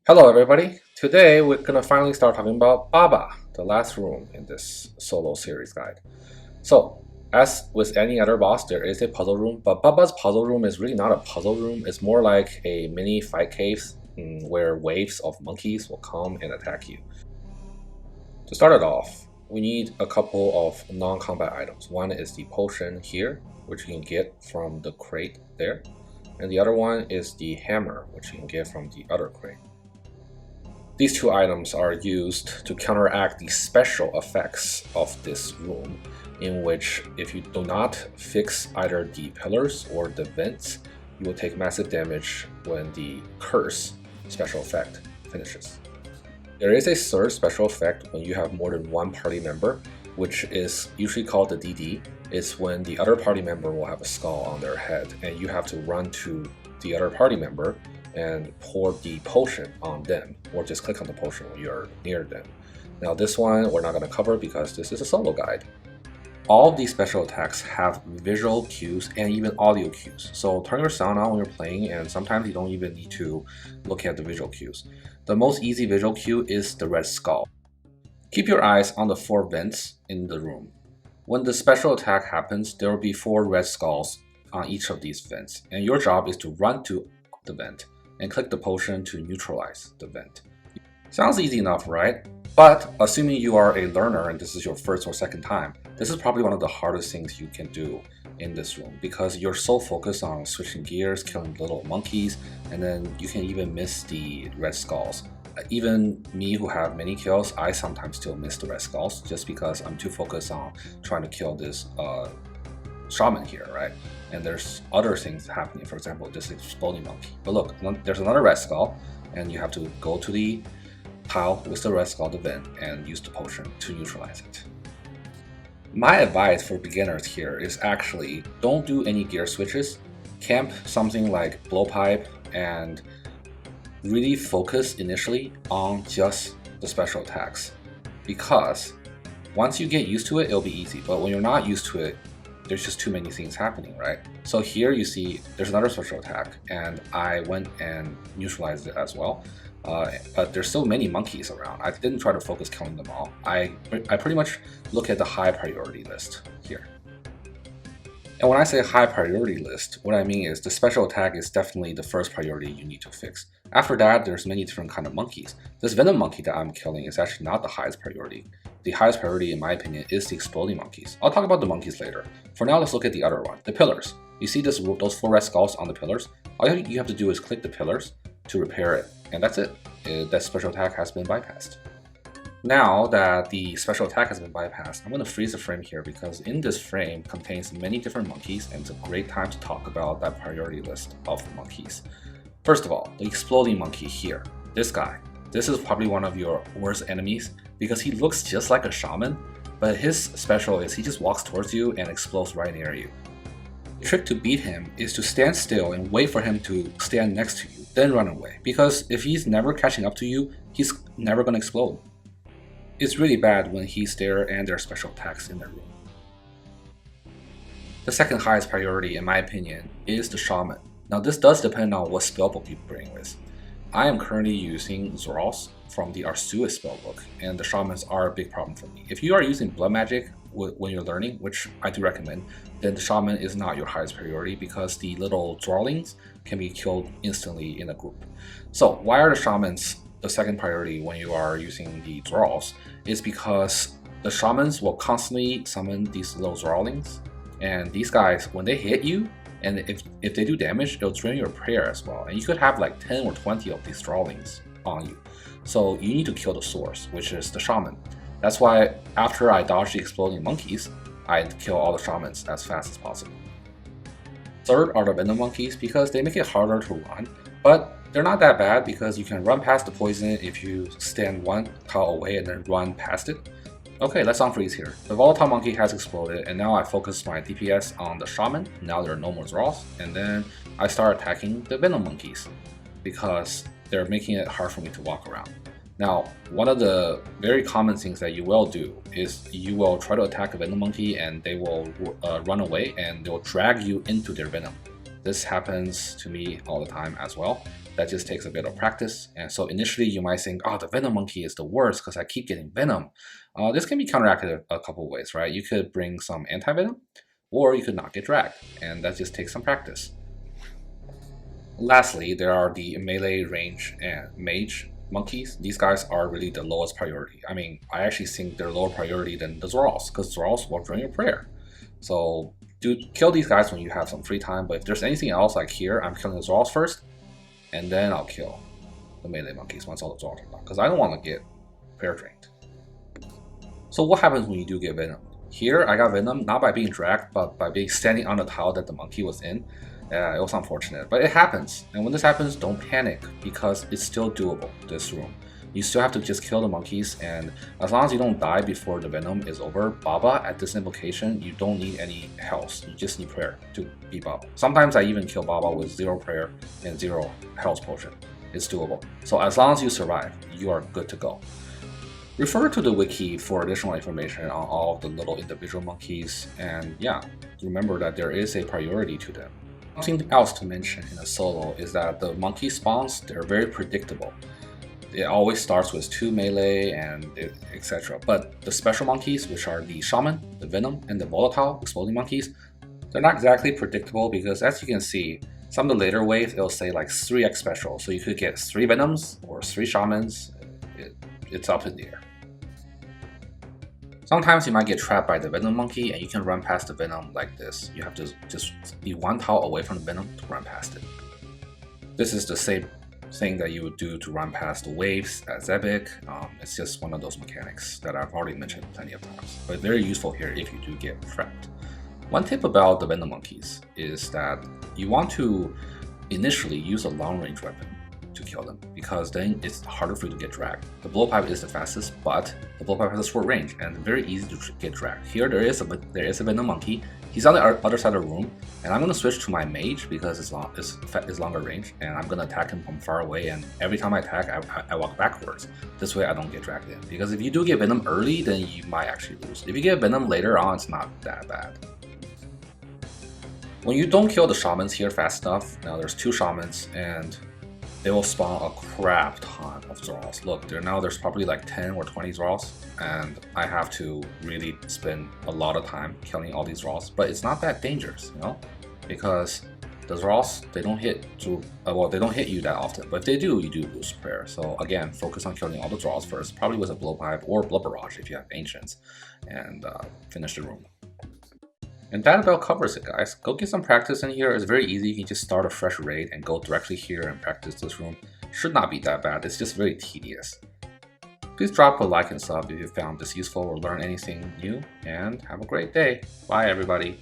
Hello everybody! Today we're gonna finally start talking about Baba, the last room in this solo series guide. So, as with any other boss, there is a puzzle room, but Baba's puzzle room is really not a puzzle room, it's more like a mini fight cave where waves of monkeys will come and attack you. To start it off, we need a couple of non-combat items. One is the potion here, which you can get from the crate there, and the other one is the hammer, which you can get from the other crate. These two items are used to counteract the special effects of this room, in which if you do not fix either the pillars or the vents, you will take massive damage when the curse special effect finishes. There is a third special effect when you have more than one party member, which is usually called the DD. It's when the other party member will have a skull on their head, and you have to run to the other party member and pour the potion on them, or just click on the potion when you're near them. Now this one we're not going to cover because this is a solo guide. All of these special attacks have visual cues and even audio cues, so turn your sound on when you're playing, and sometimes you don't even need to look at the visual cues. The most easy visual cue is the red skull. Keep your eyes on the 4 vents in the room. When the special attack happens, there will be 4 red skulls on each of these vents, and your job is to run to the vent and click the potion to neutralize the vent. Sounds easy enough, right? But assuming you are a learner and this is your first or second time, this is probably one of the hardest things you can do in this room because you're so focused on switching gears, killing little monkeys, and then you can even miss the red skulls. Even me who have many kills, I sometimes still miss the red skulls just because I'm too focused on trying to kill this shaman here, right? And there's other things happening, for example, this exploding monkey. But look, there's another red skull, and you have to go to the tile with the red skull, the vent, and use the potion to neutralize it. My advice for beginners here is actually don't do any gear switches. Camp something like blowpipe and really focus initially on just the special attacks, because once you get used to it, it'll be easy. But when you're not used to it, there's just too many things happening, right? So here you see there's another special attack, and I went and neutralized it as well. But there's so many monkeys around. I didn't try to focus killing them all. I pretty much look at the high priority list here. And when I say high priority list, what I mean is the special attack is definitely the first priority you need to fix. After that, there's many different kind of monkeys. This venom monkey that I'm killing is actually not the highest priority. The highest priority, in my opinion, is the exploding monkeys. I'll talk about the monkeys later. For now, let's look at the other one, the pillars. You see those 4 red skulls on the pillars? All you have to do is click the pillars to repair it, and that's it. That special attack has been bypassed. Now that the special attack has been bypassed, I'm going to freeze the frame here because in this frame contains many different monkeys, and it's a great time to talk about that priority list of monkeys. First of all, the exploding monkey here, this guy. This is probably one of your worst enemies because he looks just like a shaman, but his special is he just walks towards you and explodes right near you. The trick to beat him is to stand still and wait for him to stand next to you, then run away, because if he's never catching up to you, he's never going to explode. It's really bad when he's there and there are special attacks in the room. The second highest priority, in my opinion, is the shaman. Now this does depend on what spellbook you bring with. I am currently using Zoros from the Arsuis spellbook, and the shamans are a big problem for me. If you are using blood magic when you're learning, which I do recommend, then the shaman is not your highest priority because the little drawlings can be killed instantly in a group. So why are the shamans the second priority when you are using the Zoros? Is because the shamans will constantly summon these little drawlings, and these guys, when they hit you, and if they do damage, it'll drain your prayer as well. And you could have like 10 or 20 of these drawlings on you. So you need to kill the source, which is the shaman. That's why after I dodge the exploding monkeys, I kill all the shamans as fast as possible. Third are the venom monkeys because they make it harder to run, but they're not that bad because you can run past the poison if you stand one tile away and then run past it. Okay, let's unfreeze here. The volatile monkey has exploded, and now I focus my DPS on the shaman. Now there are no more draws, and then I start attacking the venom monkeys because they're making it hard for me to walk around. Now, one of the very common things that you will do is you will try to attack a venom monkey and they will run away and they will drag you into their venom. This happens to me all the time as well. that just takes a bit of practice. And so initially you might think, oh, the Venom Monkey is the worst because I keep getting Venom. This can be counteracted a couple ways, right? You could bring some anti-Venom, or you could not get dragged, and that just takes some practice. Lastly, there are the melee, range, and mage monkeys. These guys are really the lowest priority. I mean, I actually think they're lower priority than the Zorals, because Zorals work during your prayer. So kill these guys when you have some free time, but if there's anything else, like here, I'm killing the Zorals first, and then I'll kill the melee monkeys once all the Zorals are done, because I don't want to get prayer drained. So what happens when you do get Venom? Here, I got Venom not by being dragged, but by being standing on the tile that the monkey was in. It was unfortunate, but it happens. And when this happens, don't panic, because it's still doable, this room. You still have to just kill the monkeys, and as long as you don't die before the Venom is over, Baba, at this invocation, you don't need any health. You just need prayer to beat Baba. Sometimes I even kill Baba with 0 prayer and 0 health potion. It's doable. So as long as you survive, you are good to go. Refer to the wiki for additional information on all of the little individual monkeys, and yeah, remember that there is a priority to them. Something else to mention in a solo is that the monkey spawns, they're very predictable. It always starts with 2 melee and etc. But the special monkeys, which are the Shaman, the Venom, and the Volatile exploding monkeys, they're not exactly predictable, because as you can see, some of the later waves, it'll say like 3x special. So you could get 3 Venoms or 3 Shamans. It's up in the air. Sometimes you might get trapped by the Venom Monkey, and you can run past the Venom like this. You have to just be 1 tile away from the Venom to run past it. This is the same thing that you would do to run past the waves at Zebek. It's just one of those mechanics that I've already mentioned plenty of times, but very useful here if you do get trapped. One tip about the Venom Monkeys is that you want to initially use a long range weapon to kill them, because then it's harder for you to get dragged. The blowpipe is the fastest, but the blowpipe has a short range and very easy to get dragged. Here there is a Venom Monkey. He's on the other side of the room, and I'm going to switch to my mage because it's longer range, and I'm going to attack him from far away, and every time I attack, I walk backwards. This way I don't get dragged in, because if you do get Venom early, then you might actually lose. If you get Venom later on, it's not that bad. When you don't kill the Shamans here fast enough, now there's 2 Shamans, and they will spawn a crap ton of Zorals. Look, there's probably like 10 or 20 Zorals, and I have to really spend a lot of time killing all these Zorals. But it's not that dangerous, you know, because the Zorals, they don't hit you that often. But if they do, you do lose prayer. So again, focus on killing all the Zorals first, probably with a blowpipe or blood barrage if you have ancients, and finish the room. And that about covers it, guys. Go get some practice in here. It's very easy. You can just start a fresh raid and go directly here and practice this room. Should not be that bad. It's just very tedious. Please drop a like and sub if you found this useful or learned anything new. And have a great day. Bye, everybody.